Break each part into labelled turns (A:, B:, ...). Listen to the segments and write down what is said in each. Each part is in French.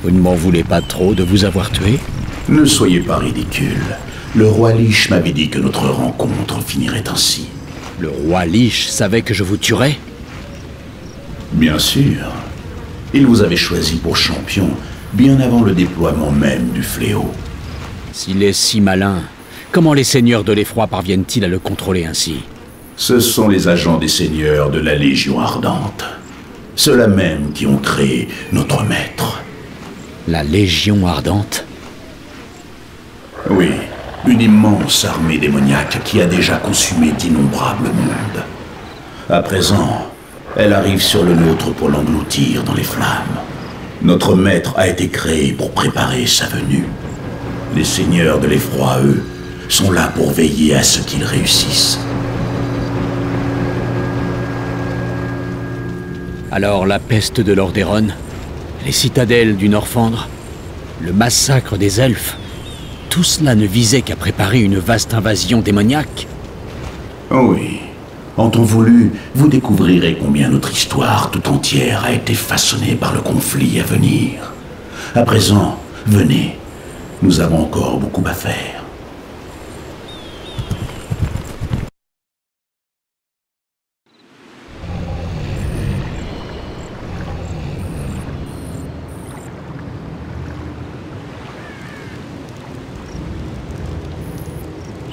A: Vous ne m'en voulez pas trop de vous avoir tué?
B: Ne soyez pas ridicule. Le roi Lich m'avait dit que notre rencontre finirait ainsi.
A: Le roi Lich savait que je vous tuerais?
B: Bien sûr. Il vous avait choisi pour champion bien avant le déploiement même du fléau.
A: S'il est si malin, comment les seigneurs de l'effroi parviennent-ils à le contrôler ainsi?
B: Ce sont les agents des seigneurs de la Légion Ardente. Ceux-là même qui ont créé notre maître.
A: La Légion Ardente?
B: Oui, une immense armée démoniaque qui a déjà consumé d'innombrables mondes. À présent, elle arrive sur le nôtre pour l'engloutir dans les flammes. Notre maître a été créé pour préparer sa venue. Les seigneurs de l'effroi, eux, sont là pour veiller à ce qu'il réussisse.
A: Alors la peste de Lordaeron, les citadelles du Norfandre, le massacre des elfes, tout cela ne visait qu'à préparer une vaste invasion démoniaque?
B: Oui. En temps voulu, vous découvrirez combien notre histoire tout entière a été façonnée par le conflit à venir. À présent, venez. Nous avons encore beaucoup à faire.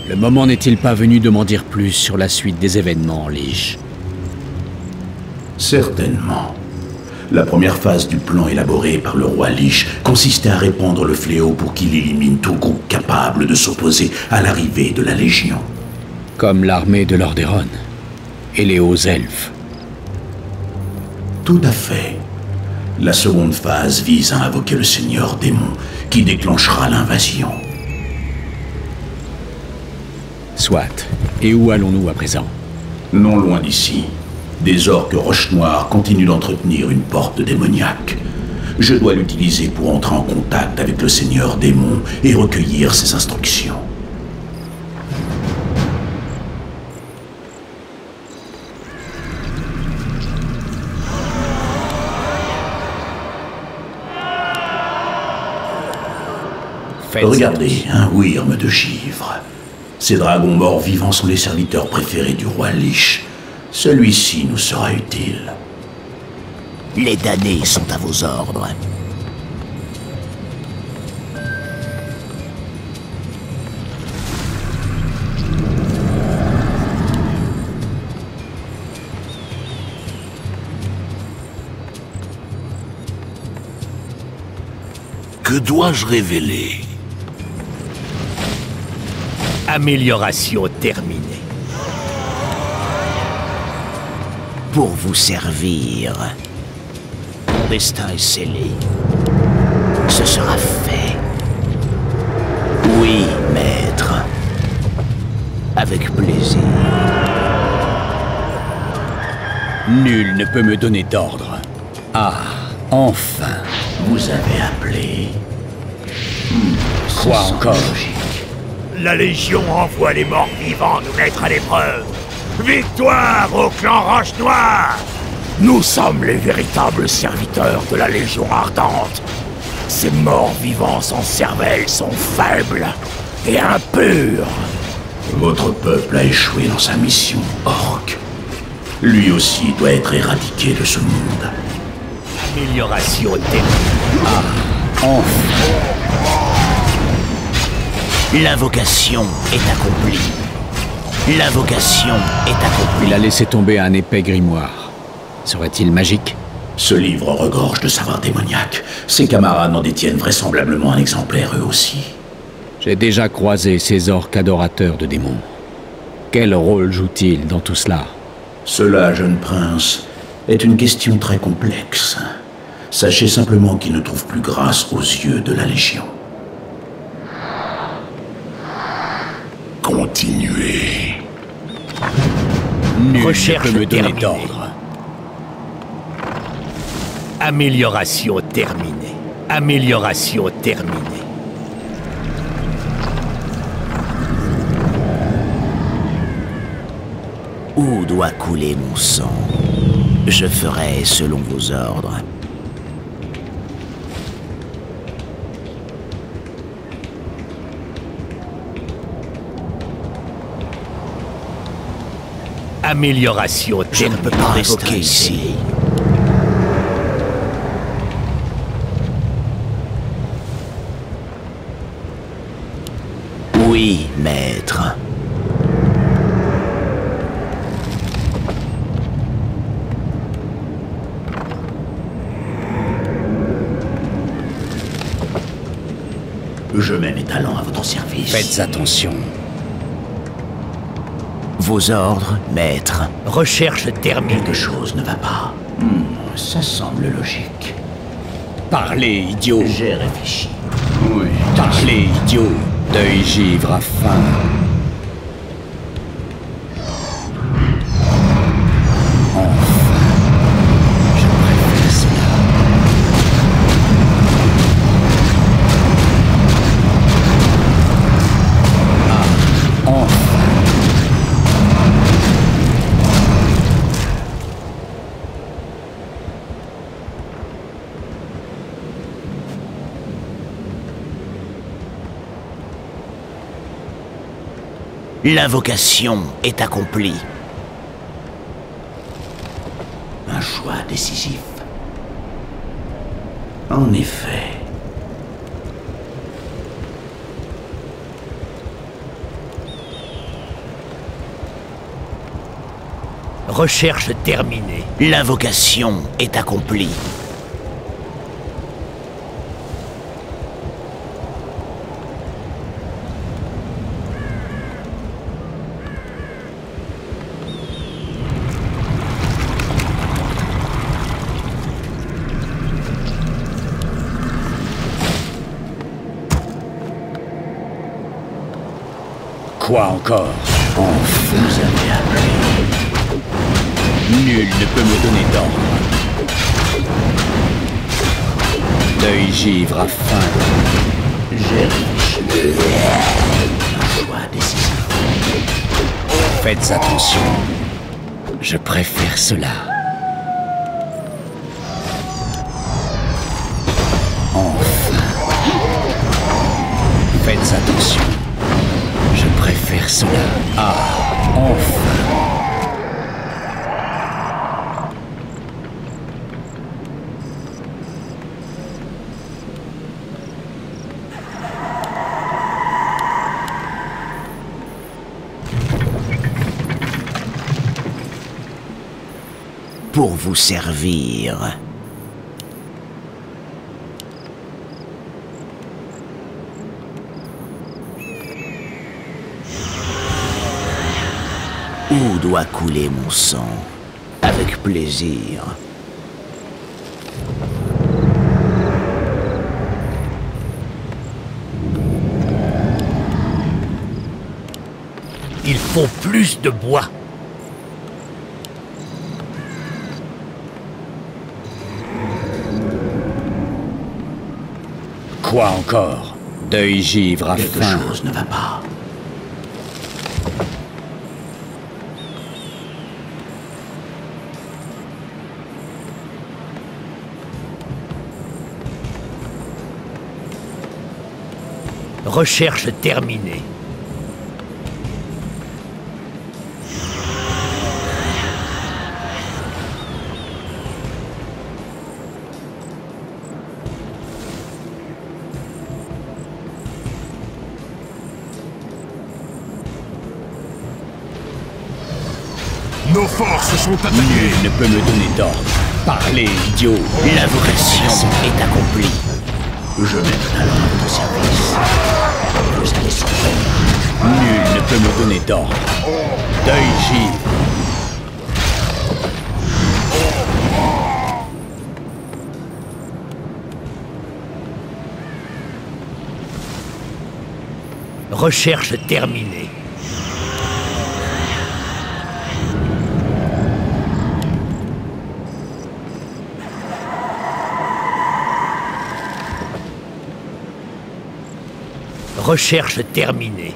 A: Le moment n'est-il pas venu de m'en dire plus sur la suite des événements, Lich?
B: Certainement. La première phase du plan élaboré par le roi Lich consistait à répandre le fléau pour qu'il élimine tout groupe capable de s'opposer à l'arrivée de la Légion.
A: Comme l'armée de Lordaeron et les hauts elfes.
B: Tout à fait. La seconde phase vise à invoquer le Seigneur Démon, qui déclenchera l'invasion.
A: Soit. Et où allons-nous à présent?
B: Non loin d'ici, des orques roches noires continuent d'entretenir une porte démoniaque. Je dois l'utiliser pour entrer en contact avec le Seigneur Démon et recueillir ses instructions. Regardez, un wyrm de givre. Ces dragons morts vivants sont les serviteurs préférés du roi Lich. Celui-ci nous sera utile.
C: Les damnés sont à vos ordres.
D: Que dois-je révéler?
C: Amélioration terminée. Pour vous servir, mon destin est scellé. Ce sera fait. Oui, maître. Avec plaisir.
A: Nul ne peut me donner d'ordre. Ah, enfin.
B: Vous avez appelé.
A: Quoi encore?
E: La Légion envoie les morts vivants nous mettre à l'épreuve. Victoire au clan Roche Noire! Nous sommes les véritables serviteurs de la Légion Ardente. Ces morts vivants sans cervelle sont faibles et impurs.
B: Votre peuple a échoué dans sa mission, orque. Lui aussi doit être éradiqué de ce monde.
C: Amélioration terminée.
A: Ah, enfin.
C: L'invocation est accomplie. L'invocation est accomplie.
A: Il a laissé tomber un épais grimoire. Serait-il magique?
B: Ce livre regorge de savoir démoniaque. Ses camarades en détiennent vraisemblablement un exemplaire eux aussi.
A: J'ai déjà croisé ces orques adorateurs de démons. Quel rôle joue-t-il dans tout cela?
B: Cela, jeune prince, est une question très complexe. Sachez simplement qu'il ne trouve plus grâce aux yeux de la Légion.
D: Continuez.
A: Nul ne
C: Recherche
A: peut me donner
C: terminée.
A: d'ordre.
C: Amélioration terminée. Amélioration terminée. Où doit couler mon sang? Je ferai selon vos ordres.
E: Amélioration
C: Je ne peux pas révoquer ici. Oui, maître.
B: Je mets mes talents à votre service.
A: Faites attention.
C: Vos ordres, maître.
E: Recherche terminée.
B: Quelque chose ne va pas. Ça semble logique.
A: Parlez, idiot.
B: J'ai réfléchi. Oui.
A: Parlez, idiot. Deuil givre à faim. Je préfère cela. Enfin.
C: L'invocation est accomplie.
B: Un choix décisif. En effet.
E: Recherche terminée.
C: L'invocation est accomplie.
A: Quoi encore?
B: Enfin, vous avez appris.
A: Nul ne peut me donner d'ordre. Deuil givre à faim.
B: J'ai réfléchi. Un choix décisif.
A: Faites attention. Je préfère cela. Enfin. Faites attention. Je préfère cela. Ah, enfin.
C: Pour vous servir. Où doit couler mon sang? Avec plaisir.
E: Il faut plus de bois.
A: Quoi encore? Deuil givre à
B: Quelque
A: faim.
B: chose ne va pas.
E: Recherche terminée.
D: Nos forces sont attaquées.
A: Nul ne peut me donner d'ordre. Parlez, idiot.
C: L'invocation est accomplie.
B: Je mets mes talents à votre service. Vous allez souffrir.
A: Nul ne peut me donner d'ordre. Deuil givre.
E: Recherche terminée. Recherche terminée.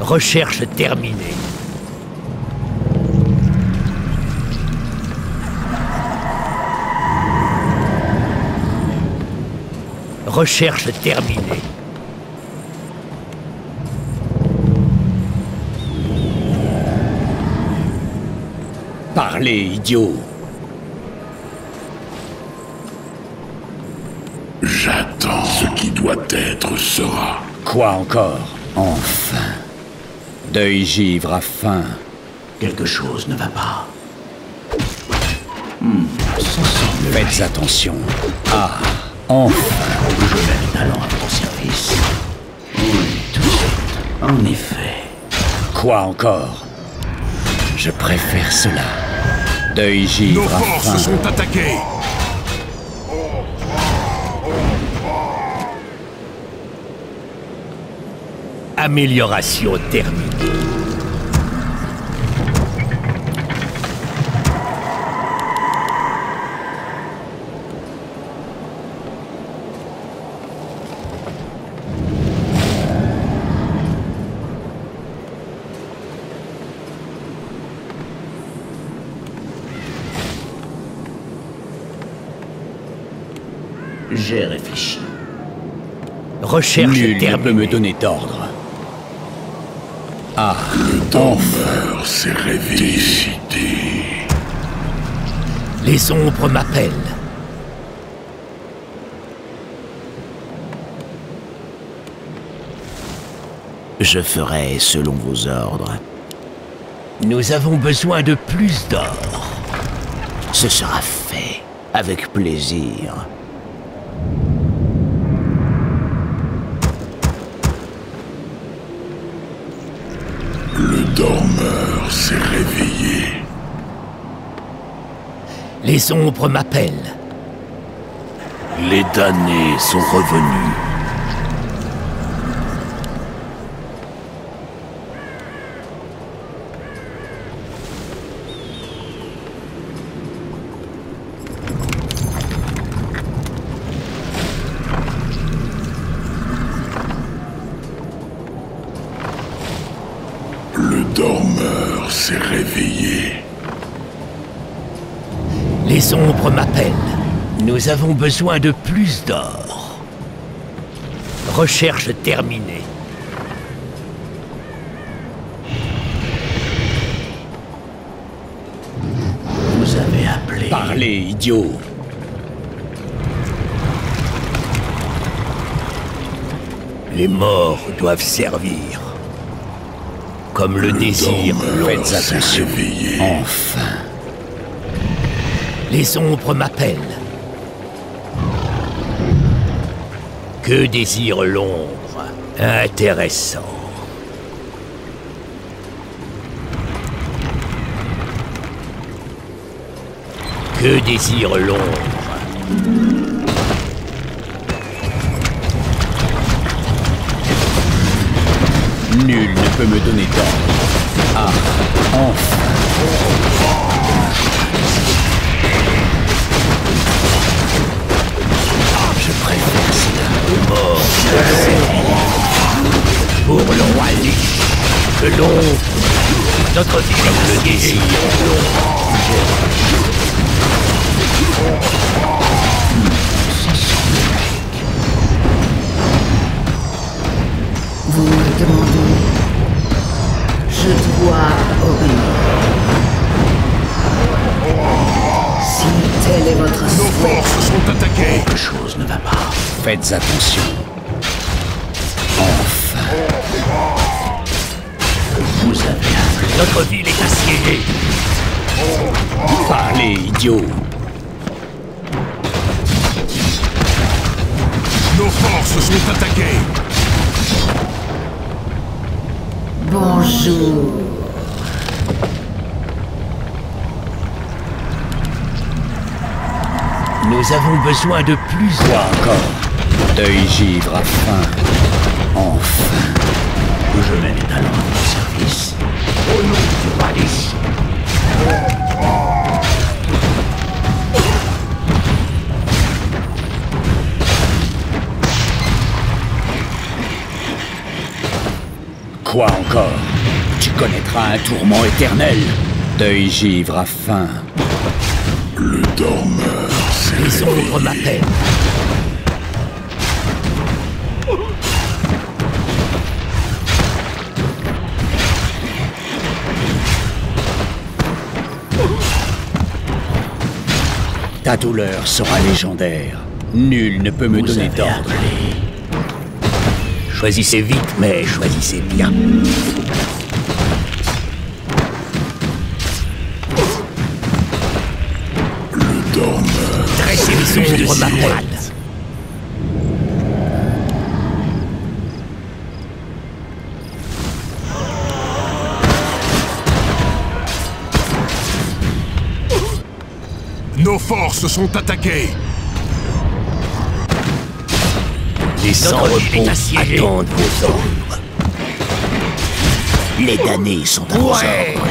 E: Recherche terminée. Recherche terminée.
A: Parlez, idiot!
D: J'attends. Ce qui doit être sera.
A: Quoi encore? Enfin! Deuil-Givre a faim.
B: Quelque chose ne va pas.
A: Faites attention. Ah, enfin!
B: Je mets mes talents à ton service. Oui, tout de suite. En effet.
A: Quoi encore? Je préfère cela.
D: Nos
A: Deuil-Givre a
D: forces
A: faim.
D: sont attaquées.
E: Amélioration terminée.
B: J'ai réfléchi.
E: Recherche
A: Nul ne
E: terminée.
A: peut me donner d'ordre. Ah,
D: Dormeur s'est réveillé. Décidé.
E: Les ombres m'appellent.
C: Je ferai selon vos ordres.
E: Nous avons besoin de plus d'or.
C: Ce sera fait, avec plaisir.
D: Le dormeur s'est réveillé.
E: Les ombres m'appellent.
C: Les damnés sont revenus.
D: Le dormeur s'est réveillé.
E: Les ombres m'appellent. Nous avons besoin de plus d'or. Recherche terminée.
B: Vous avez appelé.
A: parlez, idiot!
E: Les morts doivent servir. Comme le désir.
A: Faites attention.
D: Réveillé.
A: Enfin!
E: Les ombres m'appellent. Que désire l'ombre? Intéressant. Que désire l'ombre?
A: Nul ne peut me donner d'ordre. Ah, enfin!
E: Je préfère cela. Mort pour le roi Lich. Que l'ombre. Notre vie comme le désir.
F: Vous me demandez. Je dois obéir. Si tel est votre
D: Nos
F: souhait,
D: forces sont attaquées.
B: Quelque chose ne va pas.
A: Faites attention. Enfin!
B: Vous avez appelé.
E: Notre ville est assiégée.
A: Parlez, idiot!
D: Nos forces sont attaquées.
F: bonjour.
E: Nous avons besoin de plus
A: Quoi encore? Deuil-Givre a faim. Enfin!
B: Je mets mes talents à mon service. Au nom du roi Lich.
A: Quoi encore? Tu connaîtras un tourment éternel. Deuil givre à faim.
D: Le dormeur s'est
E: Les ombres
D: réveillé.
E: m'appellent.
A: Ta douleur sera légendaire. Nul ne peut me donner d'ordre.
E: Choisissez vite, mais choisissez bien.
D: Le dormeur
E: Dressez les ombres m'appellent.
G: Nos forces sont attaquées.
E: Les sans-repos attendent vos ordres.
C: Les damnés sont à vos
E: Ouais.
C: ordres.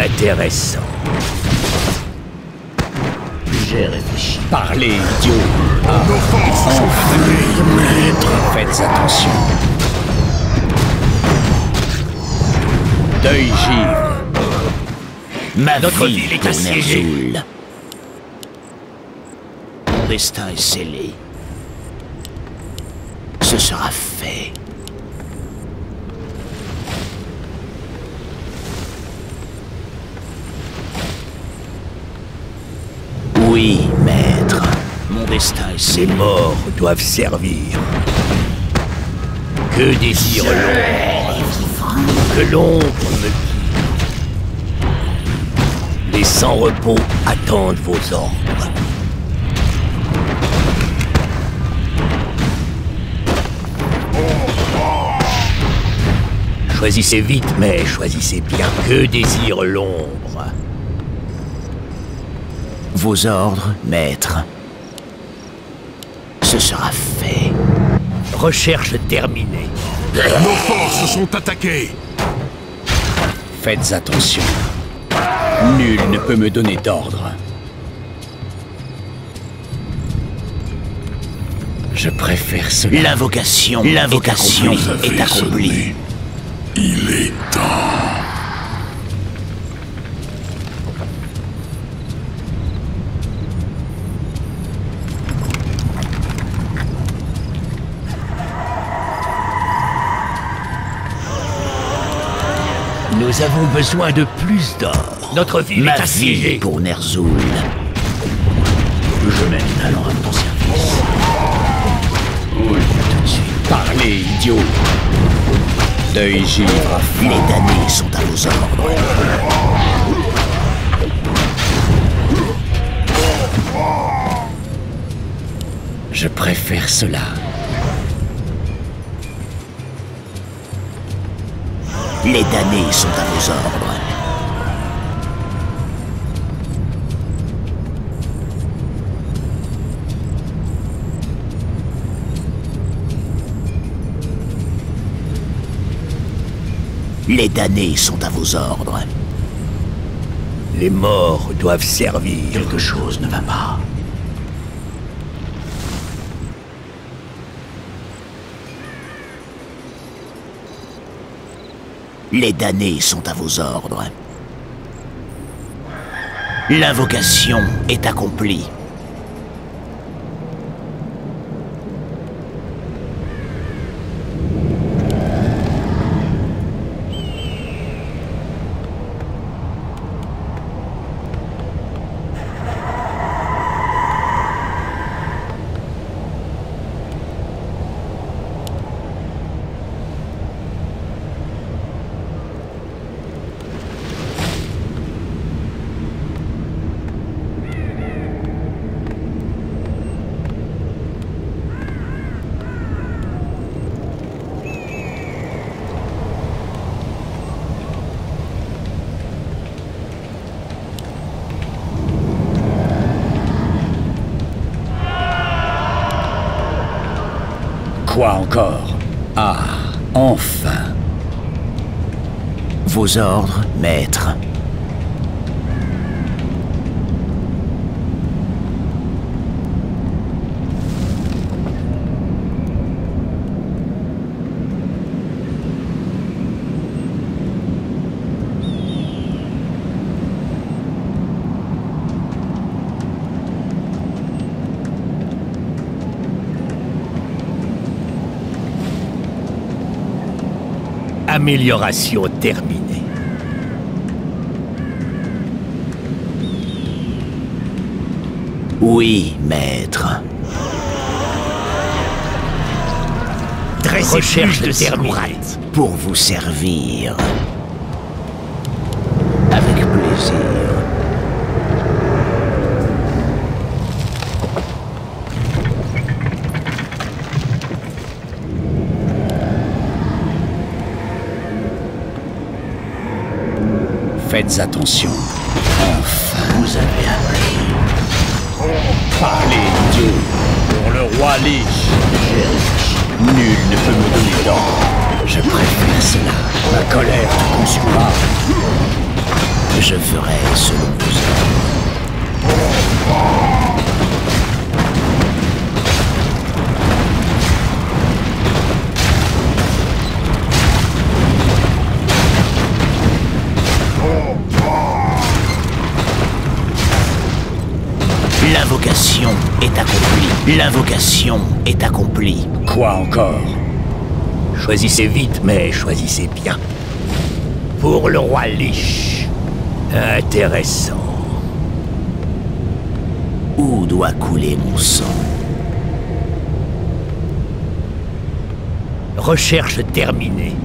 E: Intéressant. J'ai réfléchi.
A: Parlez, idiot.
G: Nos forces sont attaquées.
A: Faites attention. Deuil givre.
C: Ma
E: Notre
C: vie
E: ville est
C: pour
E: assiégée.
C: Ner'zhul. Mon destin est scellé. Ce sera fait. Oui, maître. Mon destin est
E: Les
C: scellé.
E: morts doivent servir. Que désire l'ombre? Que l'ombre me guide. Les sans-repos attendent vos ordres. Choisissez vite, mais choisissez bien. Que désire l'ombre?
C: Vos ordres, maître. Ce sera fait.
E: Recherche terminée.
G: Nos forces sont attaquées.
A: Faites attention. Nul ne peut me donner d'ordre. Je préfère cela.
C: L'invocation est accomplie.
D: sonné. Il est temps.
E: Nous avons besoin de plus d'or. Notre ville
C: Ma
E: est assiégée.
C: vie pour Ner'zhul.
B: Je mets mes talents à ton service.
C: Tout de suite.
A: Parlez, idiot. Deuil givre à faim.
C: Les damnés sont à vos ordres.
A: Je préfère cela.
C: Les damnés sont à vos ordres. Les damnés sont à vos ordres.
E: Les morts doivent servir.
B: Quelque chose ne va pas.
C: Les damnés sont à vos ordres. L'invocation est accomplie.
A: Quoi encore? Ah, enfin.
C: Vos ordres, maître.
E: Amélioration terminée.
C: Oui, maître.
E: Recherche de terminée.
C: Pour vous servir. Avec plaisir.
A: Faites attention.
B: Enfin, vous avez appris.
A: Parlez, idiot. Pour le roi Lich. Nul ne peut me donner d'ordre. Je préfère cela. Ma colère te consumera.
C: Je ferai selon vos ordres. L'invocation est accomplie. L'invocation est accomplie.
A: Quoi encore?
E: Choisissez vite, mais choisissez bien. Pour le roi Lich. Intéressant.
C: Où doit couler mon sang?
E: Recherche terminée.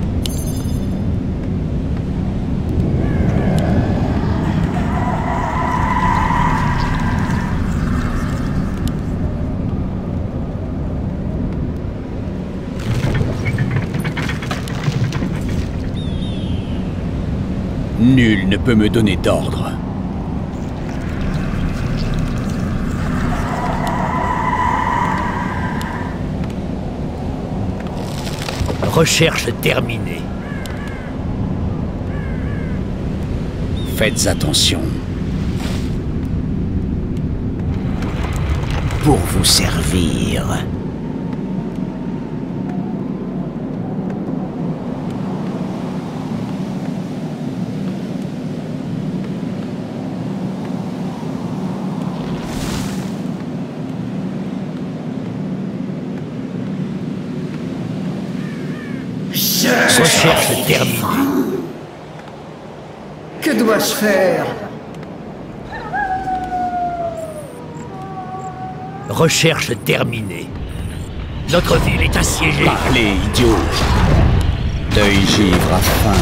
A: Nul ne peut me donner d'ordre.
E: Recherche terminée.
A: Faites attention.
C: Pour vous servir.
E: Recherche terminée.
F: Que dois-je faire?
E: Recherche terminée. Notre ville est assiégée.
A: Parlez, idiot. Deuil givre à faim.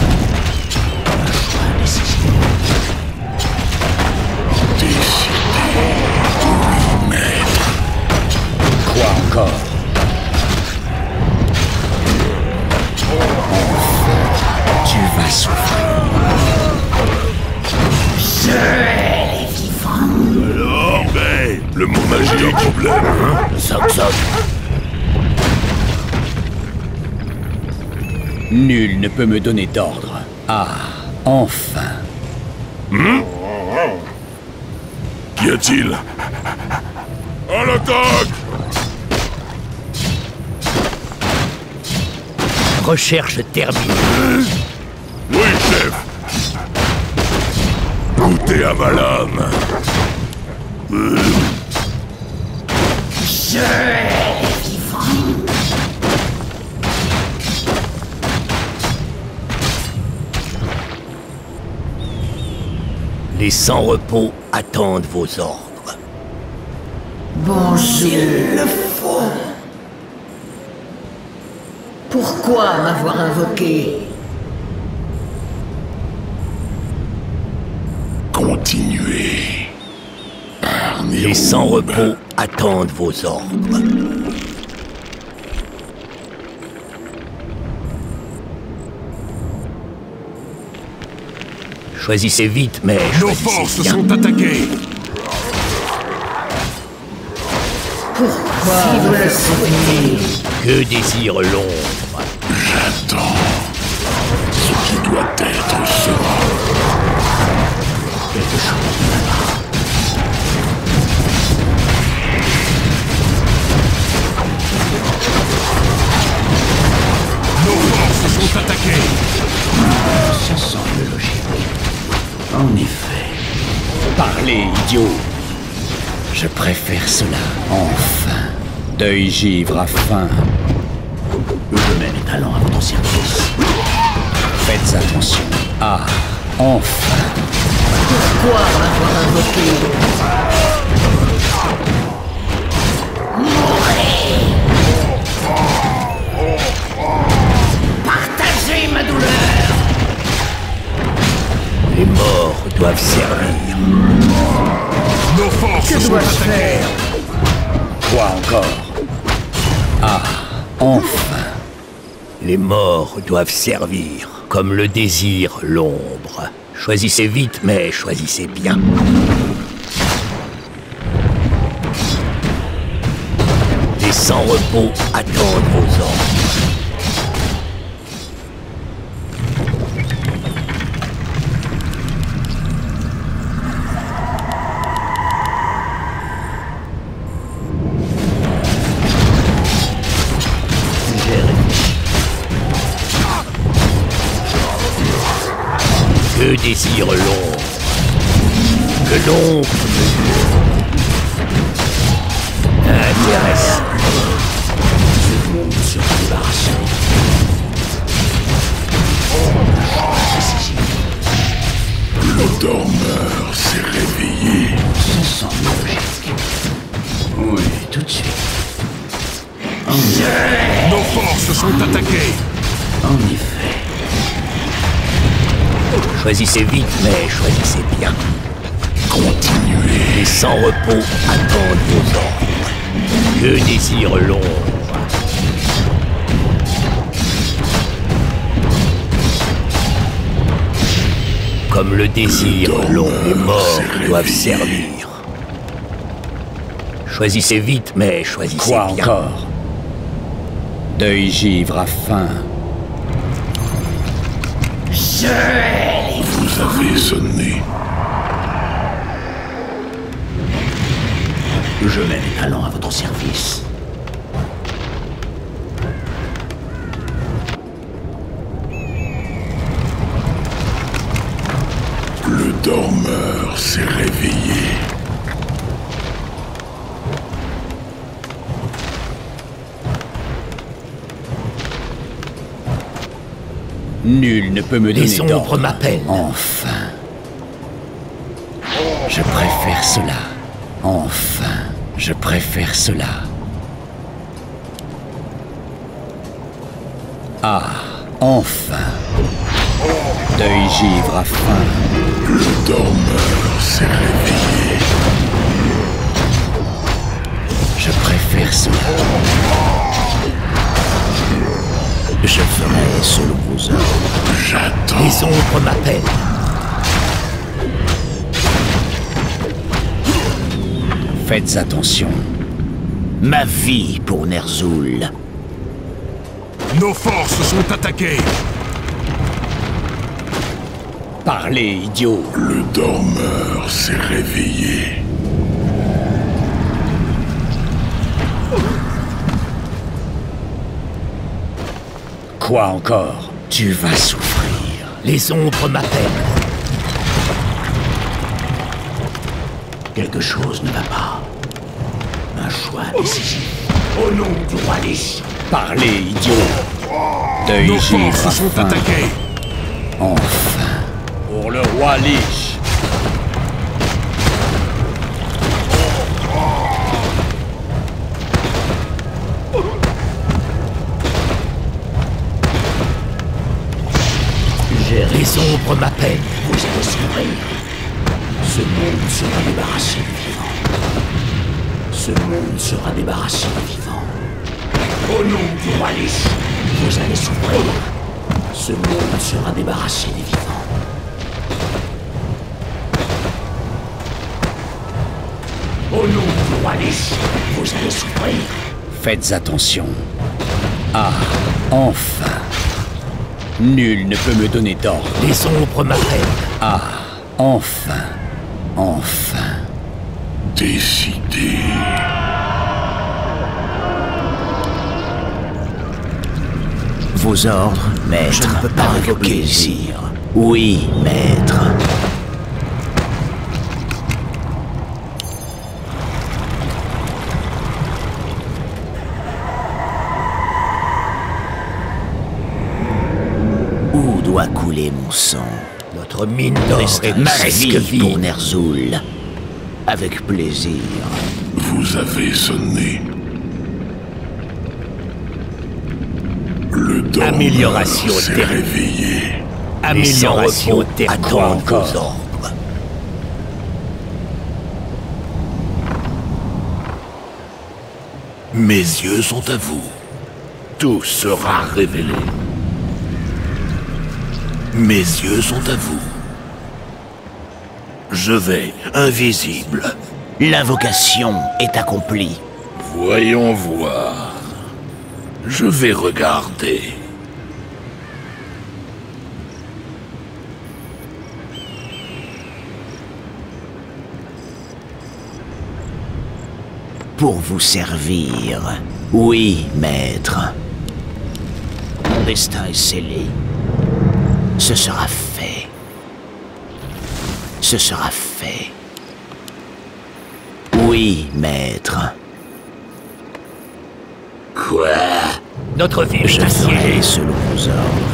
A: Quoi encore? Tu vas souffrir.
D: Alors, mais le mot magique, problème, hein?
A: Nul ne peut me donner d'ordre. Ah, enfin.
D: Qu'y a-t-il? À l'attaque!
E: Recherche terminée.
D: Oui, chef. Goûtez à ma lame.
E: Les sans-repos attendent vos ordres.
F: Bonjour. Il le faut. Pourquoi m'avoir invoqué?
D: Continuez.
E: Les sans-repos attendent vos ordres. Choisissez vite, mais
G: Nos
E: choisissez
G: forces
E: bien.
G: sont attaquées.
F: Pourquoi vous le souhaitez?
E: Que désire l'ombre?
D: J'attends. Ce qui doit être sera.
B: Quelque chose de là-bas.
G: Nos forces sont attaquées.
B: Ça semble logique. En effet.
A: Parlez, idiot. Je préfère cela. Enfin. Deuil givre à faim.
B: Je mets mes talents à votre service.
A: Faites attention. Ah, enfin.
F: Pourquoi m'avoir invoqué? Partagez ma douleur.
E: Les morts doivent servir.
G: Nos forces
F: Que
G: sont
F: dois-je
G: attaquées.
F: faire?
A: Quoi encore? Ah, enfin.
E: Les morts doivent servir, comme le désir l'ombre. Choisissez vite, mais choisissez bien. Les sans-repos attendent vos ordres. Que désire l'ombre? Que l'ombre me intéresse. Ce monde sera débarrassé.
D: Le dormeur s'est réveillé.
C: Ça semble logique. Oui, tout de suite.
G: Nos forces sont attaquées.
C: En effet.
E: Choisissez vite, mais choisissez bien. Continuez. Les sans-repos attendent vos ordres. Que désire l'ombre? Comme le désir l'ombre, les morts doivent servir. Choisissez vite, mais choisissez
A: Quoi
E: bien.
A: encore? Deuil givre à faim.
D: Vous avez sonné.
C: Je mets mes talents à votre service.
D: Le dormeur s'est réveillé.
A: Nul ne peut me donner
E: Les ombres
A: d'ordre.
E: m'appellent.
A: Enfin. Je préfère cela. Enfin. Je préfère cela. Ah, enfin. Deuil givre à faim.
D: Le dormeur s'est réveillé.
A: Je préfère cela.
C: Je ferai selon vos ordres.
D: J'attends.
E: Les ombres m'appellent.
A: Faites attention.
C: Ma vie pour Ner'zhul.
G: Nos forces sont attaquées.
A: Parlez, idiot.
D: Le dormeur s'est réveillé.
A: Quoi encore? Tu vas souffrir.
E: Les ombres m'appellent.
C: Quelque chose ne va pas. Un choix décisif.
E: Au nom du roi Lich.
A: Parlez, idiot. Deuil
G: Nos
A: givre à
G: forces sont
A: faim.
G: attaquées.
A: Enfin. Pour le roi Lich.
E: Les ombres m'appellent.
C: Vous allez souffrir. Ce monde sera débarrassé des vivants. Ce monde sera débarrassé des vivants.
E: Au nom du roi Lich.
C: Vous allez souffrir. Ce monde sera débarrassé des vivants.
E: Au nom du roi Lich.
C: Vous allez souffrir.
A: Faites attention. Ah, enfin. Nul ne peut me donner d'ordre.
E: Les ombres m'appellent.
A: Ah, enfin. Enfin.
D: Décidé.
C: Vos ordres, maître.
E: Je ne peux pas
C: avec
E: invoquer
C: plaisir. Oui, maître.
F: doit couler mon sang?
E: Notre mine d'or est presque
F: Vie pour
E: vide.
F: Ner'zhul. Avec plaisir.
D: Vous avez sonné. Le dormeur
E: Amélioration
D: s'est
E: terrible.
D: réveillé.
E: Amélioration
F: Attends
E: attendent
F: encore.
E: vos ordres.
C: Mes yeux sont à vous. Tout sera révélé. Mes yeux sont à vous. Je vais, invisible.
F: L'invocation est accomplie.
C: Voyons voir. Je vais regarder.
F: Pour vous servir. Oui, maître. Mon destin est scellé. Ce sera fait. Ce sera fait. Oui, maître.
C: Quoi?
E: Notre ville
F: Je
E: est assiégée.
F: ferai selon vos ordres.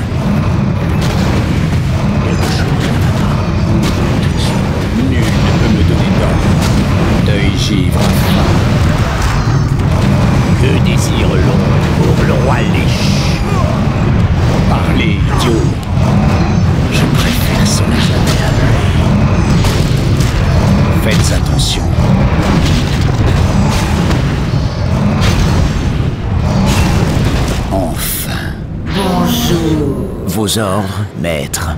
A: Nul ne peut me donner d'ordre. Deuil givre.
E: Que désire l'ombre pour le roi Lich?
A: Parlez, idiot. Je préfère cela jamais appelé. Faites attention. Enfin.
F: Vos ordres, maître.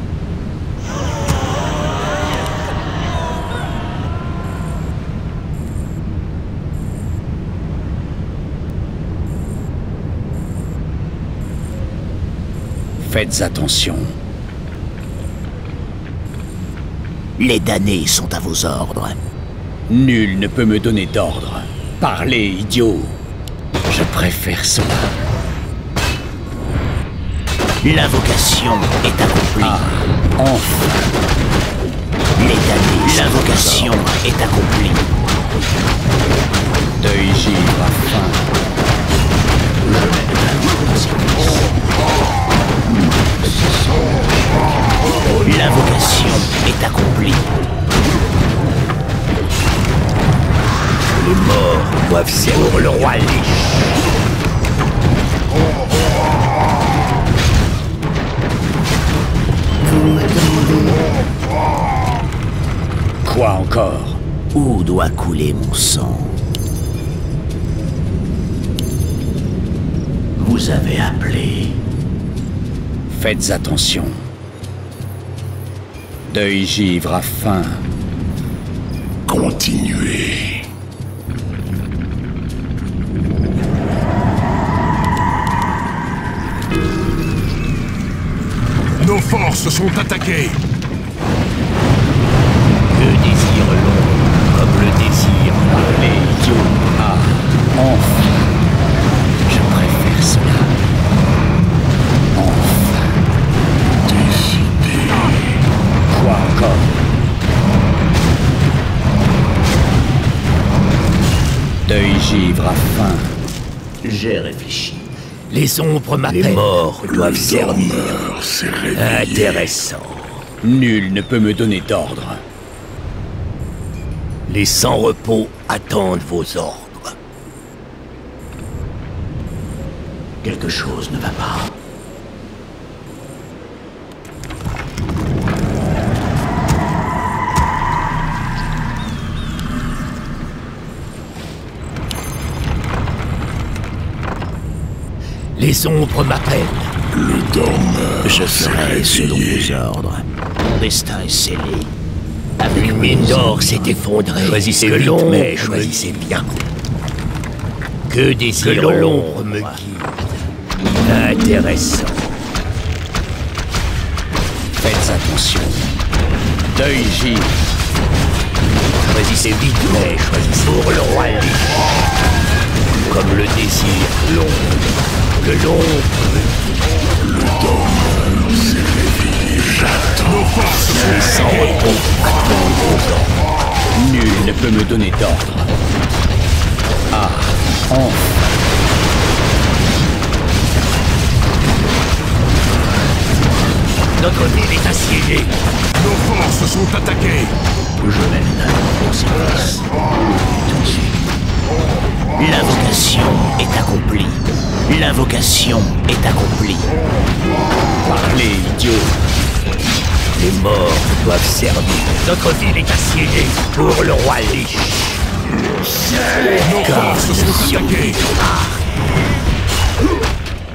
A: Faites attention.
F: Les damnés sont à vos ordres.
A: Nul ne peut me donner d'ordre. Parlez, idiot. Je préfère cela.
F: L'invocation est accomplie.
A: Enfin.
F: Les damnés, l'invocation est accomplie.
A: Deuil givre à fin.
F: L'invocation est accomplie.
E: Les morts doivent servir le roi Lich.
A: Quoi encore?
F: Où doit couler mon sang?
B: Vous avez appelé.
A: Faites attention. Deuil givre à fin.
D: Continuez.
G: Nos forces sont attaquées.
E: Que désire l'ombre comme le désire?
A: Parlez, idiot. Enfin. Je préfère cela. Enfin.
D: Décidez.
A: Quoi encore? Deuil givre à fin.
B: J'ai réfléchi.
E: Les ombres m'appellent. Les morts doivent
D: Le
E: servir.
D: dormeur s'est réveillé.
E: Intéressant.
A: Nul ne peut me donner d'ordre.
E: Les sans-repos attendent vos ordres.
B: Quelque chose ne va pas.
E: Les ombres m'appellent.
D: Le dormeur
F: Je
D: s'est
F: ferai selon
D: réveillé.
F: vos ordres. Mon destin est scellé. Avec
E: Une mine d'or s'est effondrée.
F: Choisissez
E: que
F: vite,
E: l'ombre
F: mais
E: choisissez bien. Que désire l'ombre me guide. Intéressant.
A: Faites attention. Deuil givre.
E: Choisissez vite, mais choisissez pour le roi Lich. Comme le désire l'ombre. Que l'ombre
G: Nos forces sont
E: les sans-repos attendent vos ordres.
A: Nul ne peut me donner d'ordre. Enfin.
E: Notre Notre ville est assiégée.
G: Nos forces sont attaquées.
F: Je mène mon service. Tout de suite. L'invocation est accomplie. L'invocation est accomplie.
A: Parlez, idiot.
E: Les morts doivent servir. Notre ville est assiégée pour le roi Lich.
G: Nos forces sont attaquées.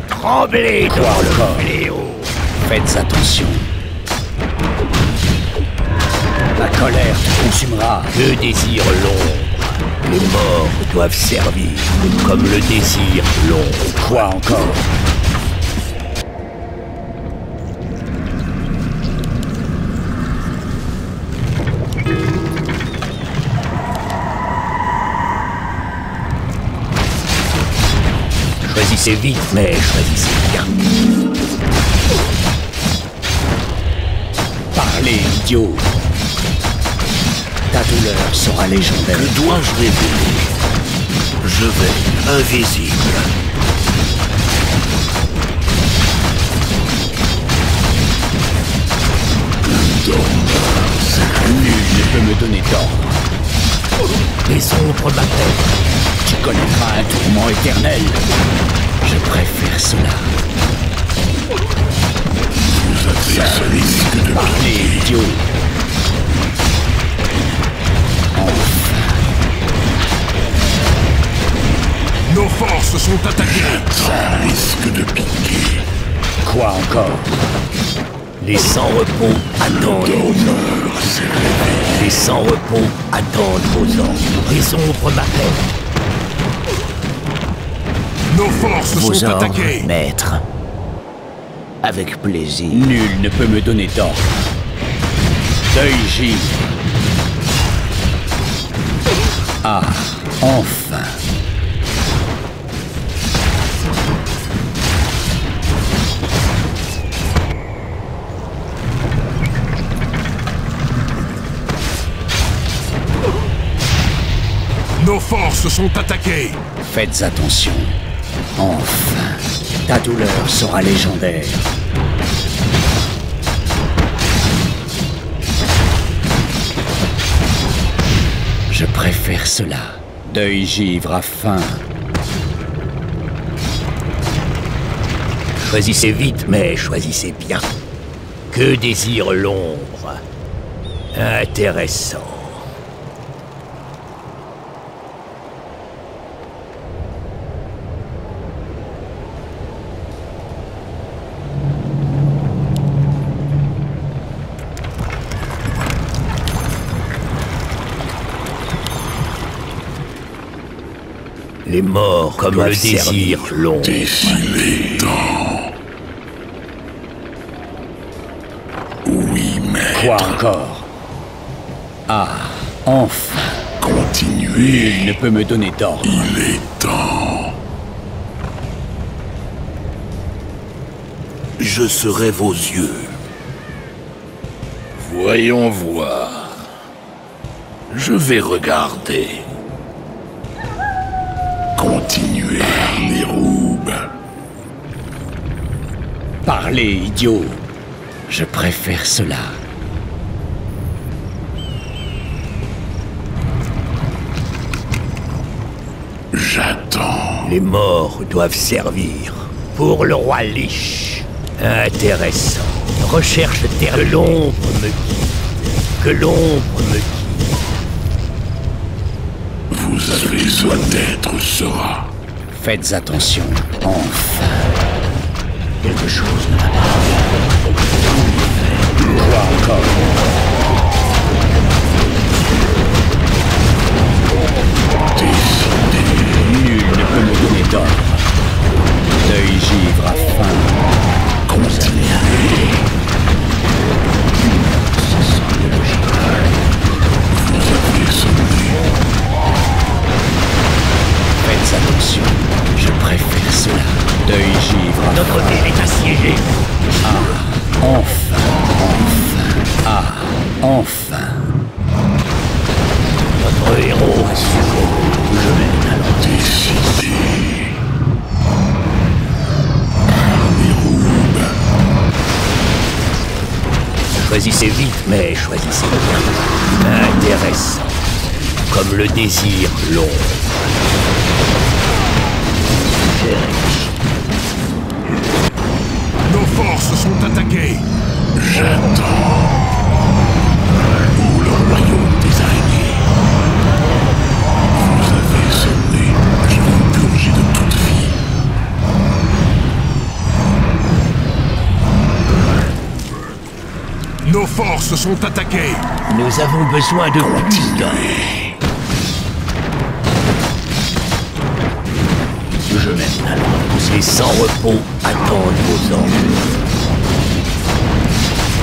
E: Tremblez devant le fléau.
A: Faites attention. La colère te consumera.
E: Que désire l'ombre? Les morts doivent servir, comme le désir l'ombre.
A: Quoi encore?
E: Choisissez vite, mais choisissez bien.
A: Parlez, idiot. Ta douleur sera légendaire.
C: Que dois-je révéler? Je vais invisible.
A: Nul ne peut me donner d'ordre.
E: Les ombres m'appellent.
A: Tu connaîtras un tourment éternel. Je préfère cela.
D: Vous avez ce risque de
A: Parlez, idiot.
G: Nos forces sont attaquées.
D: Ça risque de piquer.
A: Quoi encore?
E: Les sans-repos attendent vos ordres. Les sans-repos attendent vos ordres. Les ombres m'appellent.
G: Nos forces
F: Vos
G: sont
F: ordres,
G: attaquées.
F: maître. Avec plaisir.
A: Nul ne peut me donner d'ordre. Deuil givre. Ah, enfin.
G: Nos forces sont attaquées.
A: Faites attention. Enfin. Ta douleur sera légendaire. Je préfère cela. Deuil givre à faim.
E: Choisissez vite, mais choisissez bien. Que désire l'ombre? Intéressant. Les morts comme le désir l'ombre.
D: Défilez temps. Oui, mais
A: Quoi encore? Ah, enfin.
D: continuez.
A: Nul ne peut me donner d'ordre.
D: Il est temps.
C: Je serai vos yeux.
D: Voyons voir.
C: Je vais regarder.
D: Continuez, Niroub.
A: Parlez, idiot. Je préfère cela.
D: J'attends.
E: Les morts doivent servir pour le roi Lich. Intéressant. Recherche terre. Que l'ombre me guide. Que l'ombre me guide.
D: Vous avez soit d'être sera.
A: Faites attention. Enfin.
F: Quelque chose ne va pas.
A: Quoi encore? Nul ne peut me donner d'ordre. Deuil givre à faim.
D: Continuez. Vous avez sonné.
A: Faites attention. Je préfère cela. Deuil givre à
E: Notre ville est assiégée.
A: enfin. Enfin. Ah, enfin.
E: Notre héros a succombé. Je mène alors.
D: Décidez.
F: Choisissez vite, mais choisissez bien. Intéressant. Comme le désir long. J'ai réfléchi.
G: Nos forces sont attaquées.
D: J'attends. Où le royaume des araignées? Vous avez sonné. Je vais vous purger de toute vie.
G: Nos forces sont attaquées.
F: Nous avons besoin de continuer.
B: Je mène à l'ordre.
F: Les sans-repos attendent vos ordres.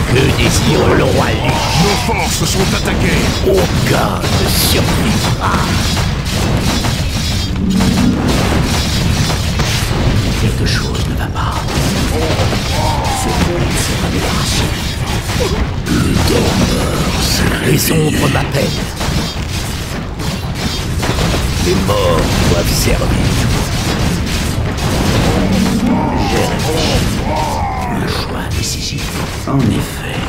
F: Que désire le roi Lich?
G: Nos forces sont attaquées.
F: Aucun ne survivra.
B: Quelque chose ne va pas. Ce monde sera débarrassé.
D: Le dormeur s'est
F: Les
D: réveillé.
F: ombres m'appellent. Les morts doivent servir.
B: J'ai réfléchi. Un choix décisif. En effet.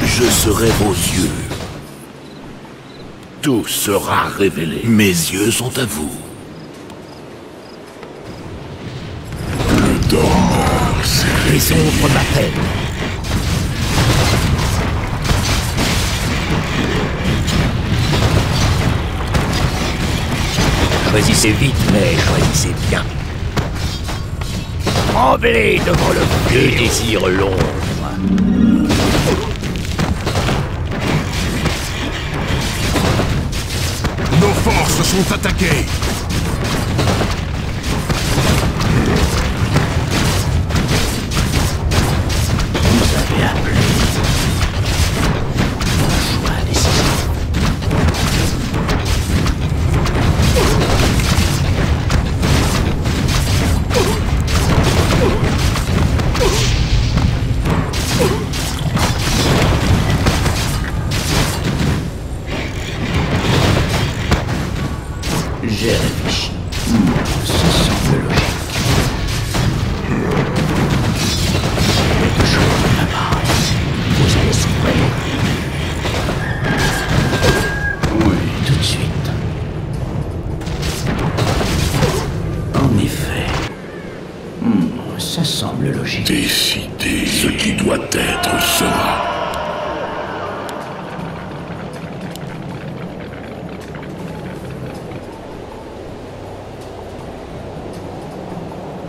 E: Je serai vos yeux. Tout sera révélé. Mes yeux sont à vous.
D: Le dormeur s'est
F: Les
D: réveillé.
F: ombres m'appellent. Choisissez vite, mais choisissez bien. Tremblez devant le feu. Que désire l'ombre?
G: Nos forces sont attaquées.
B: Vous avez appelé. Un choix décisif. J'ai réfléchi. Ça semble logique. Quelque chose ne va pas. Vous allez souffrir. Oui, tout de suite. En effet. Ça semble logique.
D: Décidez. Ce qui doit être sera.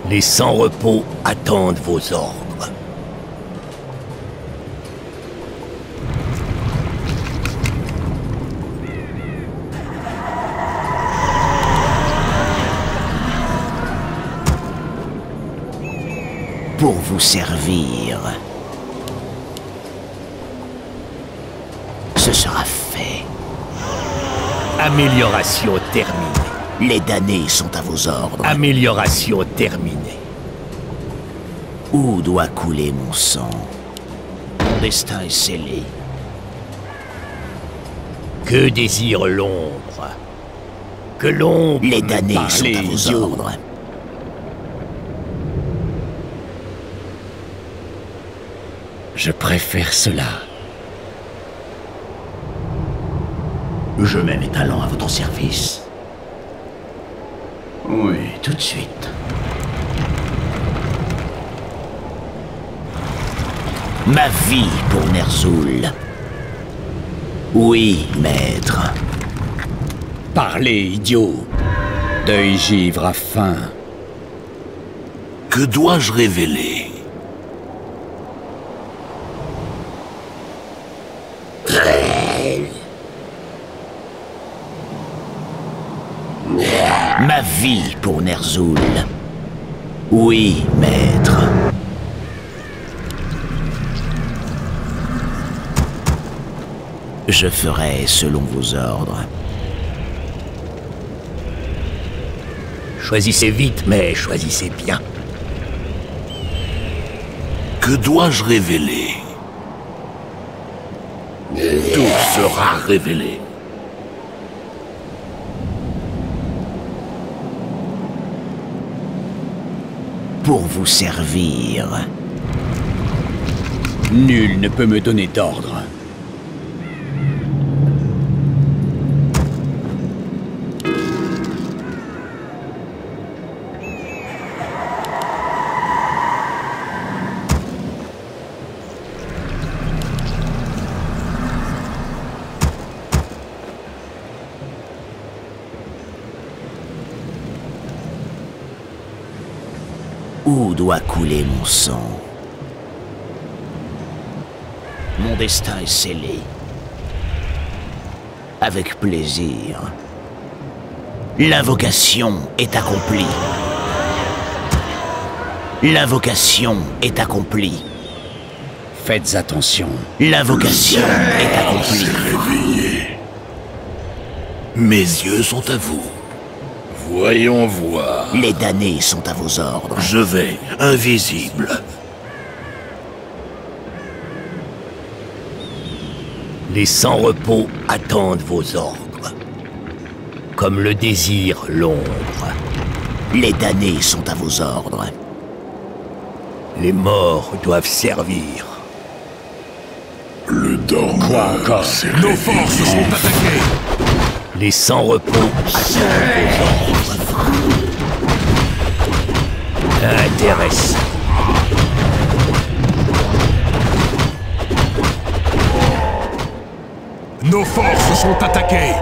F: Les sans-repos attendent vos ordres. Pour vous servir. Ce sera fait. Amélioration terminée. Les damnés sont à vos ordres. Amélioration terminée. Où doit couler mon sang? Mon destin est scellé. Que désire l'ombre? Que l'ombre... Les damnés sont à vos ordres.
A: Je préfère cela.
B: Je mets mes talents à votre service. Oui, tout de suite.
F: Ma vie pour Ner'zhul. Oui, maître.
A: Parlez, idiot. Deuil givre à faim.
E: Que dois-je révéler?
F: Ma vie pour Ner'zhul. Oui, maître. Je ferai selon vos ordres. Choisissez vite, mais choisissez bien.
E: Que dois-je révéler? Tout sera révélé.
F: pour vous servir.
A: Nul ne peut me donner d'ordre.
F: Où doit couler mon sang? Mon destin est scellé. Avec plaisir. L'invocation est accomplie. L'invocation est accomplie.
A: Faites attention.
F: L'invocation est accomplie.
D: Réveillé.
E: Mes yeux sont à vous.
D: Voyons voir.
F: Les damnés sont à vos ordres.
E: Je vais, invisible. Les sans-repos attendent vos ordres. Comme le désire l'ombre.
F: Les damnés sont à vos ordres.
E: Les morts doivent servir.
D: Le dormeur.
A: Quoi encore?
G: Nos forces sont attaquées.
E: Les sans-repos attendent vos ordres. Intéressant.
G: Nos forces sont attaquées.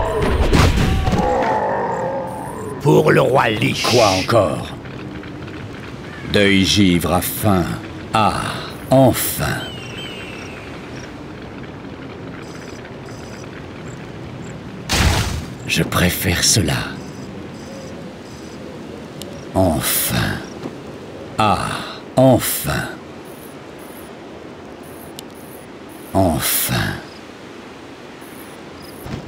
E: Pour le roi Lich.
A: Quoi encore? Deuil givre à faim. Ah, enfin. Je préfère cela. Enfin. Ah, enfin. Enfin.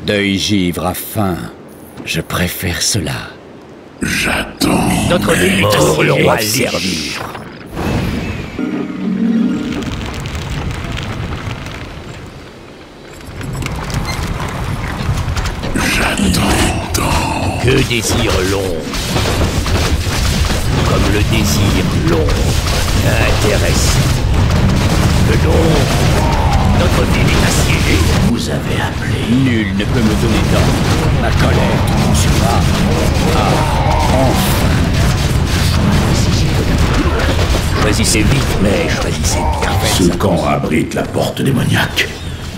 A: Deuil givre à faim. Je préfère cela.
D: J'attends.
E: Notre ville pour le roi servir.
D: J'attends.
E: Que désire l'ombre? Comme le désire l'ombre. Intéressant. Que l'ombre. Notre ville est assiégée.
B: Vous avez appelé.
A: Nul ne peut me donner d'ordre. Ma colère te consumera. Ah, enfin.
E: Choisissez vite, mais choisissez bien.
B: Ce camp abrite la porte démoniaque.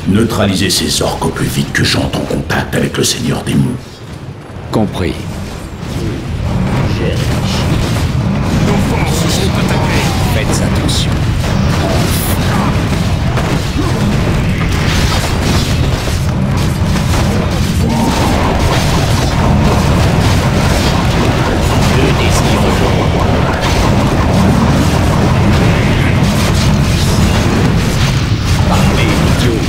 B: Neutralisez ces orques au plus vite que j'entre en contact avec le Seigneur démon.
A: Compris.
G: Nos forces sont attaquées.
A: Faites attention.
E: Que désire l'ombre?
A: Parlez, idiot.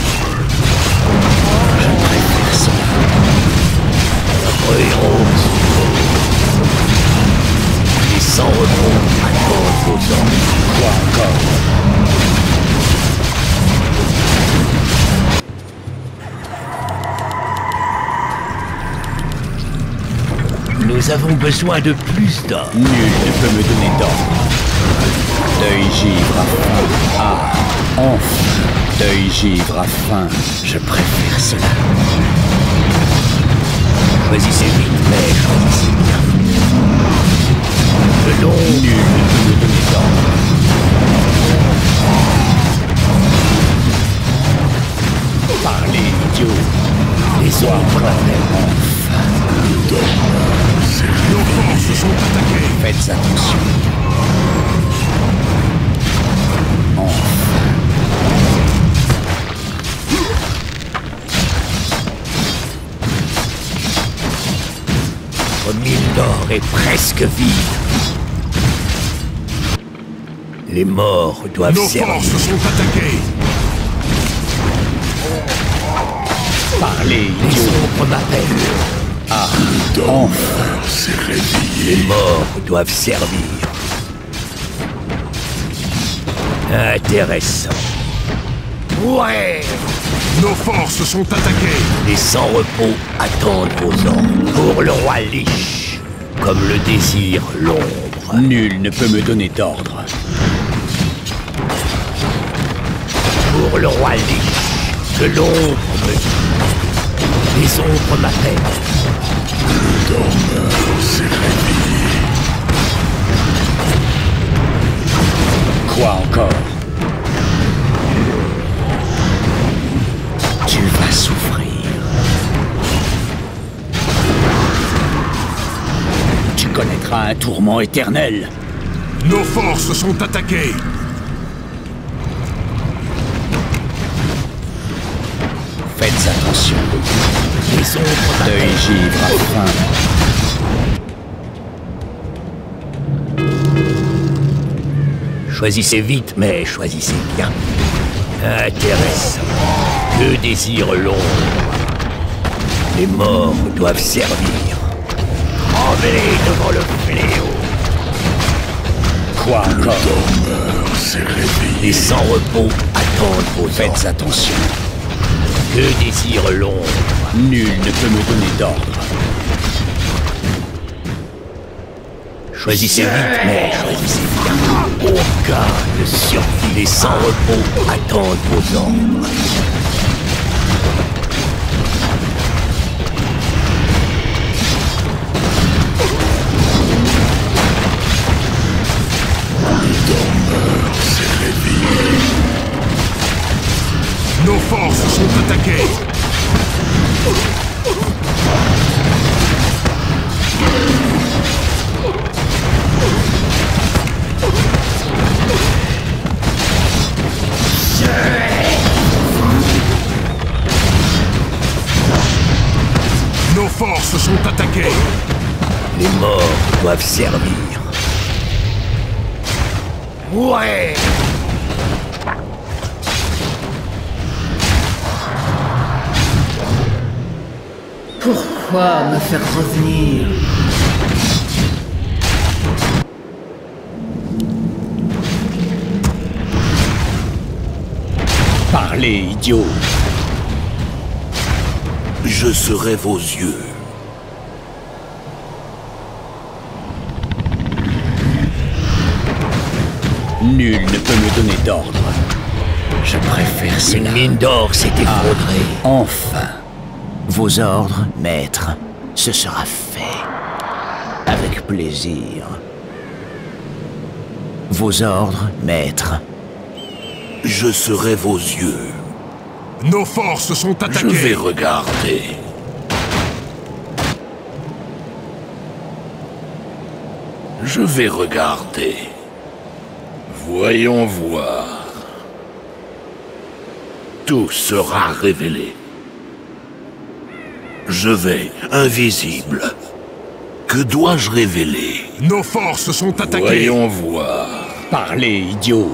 A: Je préfère cela.
E: Notre héros. Les sans-repos attendent vos ordres.
A: Quoi encore?
E: Nous avons besoin de plus d'hommes.
A: Nul ne peut me donner d'ordre. Deuil givre à faim. Ah, enfin. Deuil givre à faim. Je préfère cela.
E: Choisissez vite, mais choisissez bien. Que l'ombre.
A: Nul ne peut me donner d'ordre. Parlez, idiot.
E: Les ombres l'appellent.
G: Nos forces sont attaquées.
A: Faites attention.
E: Votre mine d'or est presque vide. Les morts doivent
G: Nos
E: servir.
G: forces sont attaquées.
A: Parlez,
E: Les
A: idiot.
E: ombres m'appellent.
D: Le dormeur s'est réveillé.
E: Les morts doivent servir. Intéressant. Ouais!
G: Nos forces sont attaquées.
E: Les sans-repos attendent vos ordres. Pour le roi Lich, comme le désire l'ombre.
A: Nul ne peut me donner d'ordre.
E: Pour le roi Lich, que l'ombre me dit. Les ombres m'appellent.
D: Le dormeur s'est réveillé.
A: Quoi encore? Tu vas souffrir. Tu connaîtras un tourment éternel.
G: Nos forces sont attaquées.
A: Faites attention.
E: Les ombres
A: Deuil
E: m'appellent.
A: givre à faim.
E: Choisissez vite, mais choisissez bien. Intéressant. Que désire l'ombre? Les morts doivent servir. Tremblez devant le fléau.
A: Quoi
D: Le
A: encore?
D: dormeur s'est réveillé.
E: Les sans-repos attendent vos
A: Faites
E: ordres.
A: attention.
E: Que désire l'ombre?
A: Nul ne peut me donner d'ordre.
E: Choisissez vite, mais choisissez bien. Aucun ne survit. Les sans-repos attendent vos ordres.
D: Le dormeur s'est réveillé.
G: Nos forces sont attaquées. Nos forces sont attaquées.
E: Les morts doivent servir. Ouais!
H: Pourquoi me faire revenir?
A: Parlez, idiot.
F: Je serai vos yeux.
A: Nul ne peut me donner d'ordre. Je préfère
E: Une
A: cela.
E: mine d'or s'est effondrée.
A: Enfin.
F: Vos ordres, maître, ce sera fait. Avec plaisir. Vos ordres, maître. Je serai vos yeux.
G: Nos forces sont
D: Je
G: attaquées.
D: vais regarder. Je vais regarder. Voyons voir. Tout sera révélé. Je vais, invisible. Que dois-je révéler?
G: Nos forces sont attaquées.
D: Voyons voir.
A: Parlez, idiot.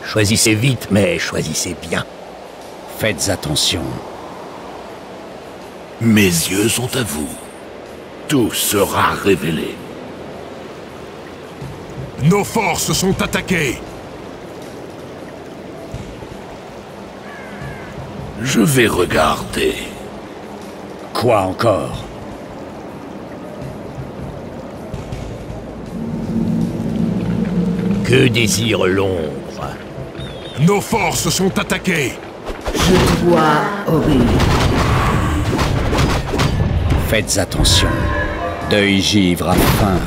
E: Choisissez vite, mais choisissez bien.
A: Faites attention.
D: Mes yeux sont à vous. Tout sera révélé.
G: Nos forces sont attaquées.
D: Je vais regarder.
A: Quoi encore?
E: Que désire l'ombre?
G: Nos forces sont attaquées.
H: Je dois obéir.
A: Faites attention. Deuil givre à faim.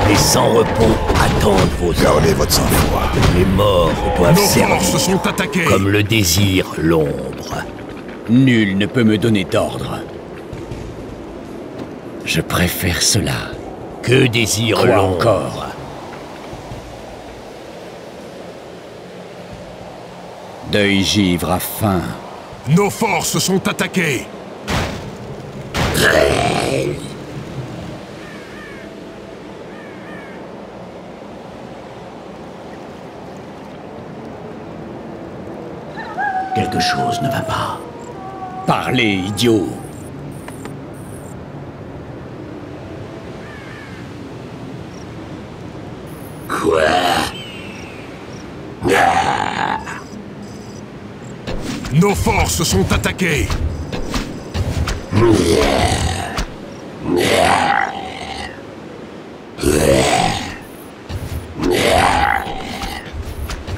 E: Les sans-repos attendent vos ordres.
F: Gardez votre sang-froid.
E: Les morts doivent
G: Nos
E: servir.
G: forces sont attaquées.
E: Comme le désire l'ombre.
A: Nul ne peut me donner d'ordre. Je préfère cela.
E: Que désire
A: Quoi
E: l'ombre?
A: encore? Deuil givre à faim.
G: Nos forces sont attaquées.
C: Quelque chose ne va pas.
A: Parlez, idiot.
C: Quoi?
G: Nos forces sont attaquées.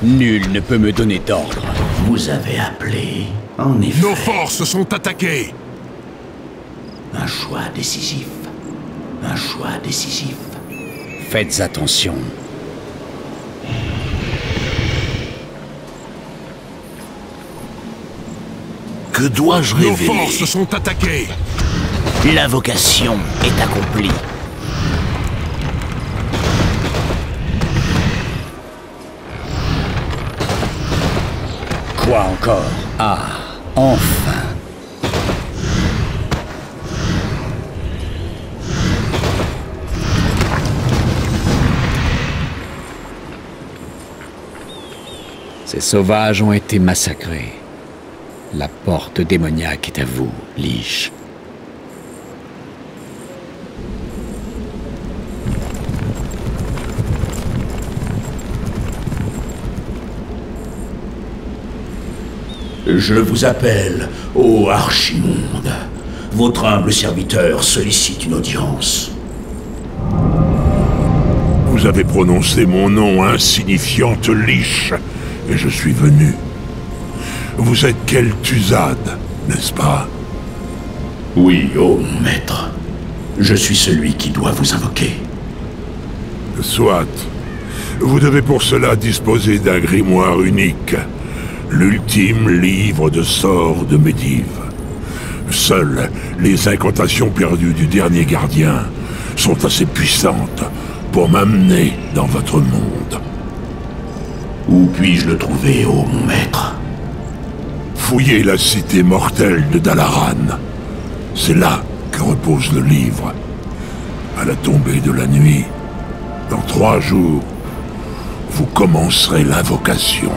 A: Nul ne peut me donner d'ordre.
B: Vous avez appelé, en effet.
G: Nos forces sont attaquées.
B: Un choix décisif. Un choix décisif.
A: Faites attention.
E: Que dois-je
G: Nos
E: révéler?
G: forces sont attaquées.
F: L'invocation est accomplie.
A: Quoi encore? Ah, enfin. Ces sauvages ont été massacrés. La porte démoniaque est à vous, Lich.
B: Je vous appelle, ô Archimonde. Votre humble serviteur sollicite une audience.
E: Vous avez prononcé mon nom, insignifiante Lich, et je suis venu. Vous êtes Kel'Thuzad, n'est-ce pas?
B: Oui, ô mon maître. Je suis celui qui doit vous invoquer.
E: Soit. Vous devez pour cela disposer d'un grimoire unique. L'ultime livre de sorts de Medivh. Seules les incantations perdues du dernier gardien sont assez puissantes pour m'amener dans votre monde.
B: Où puis-je le trouver, ô mon maître?
E: Fouillez la cité mortelle de Dalaran. C'est là que repose le livre. À la tombée de la nuit, dans 3 jours, vous commencerez l'invocation.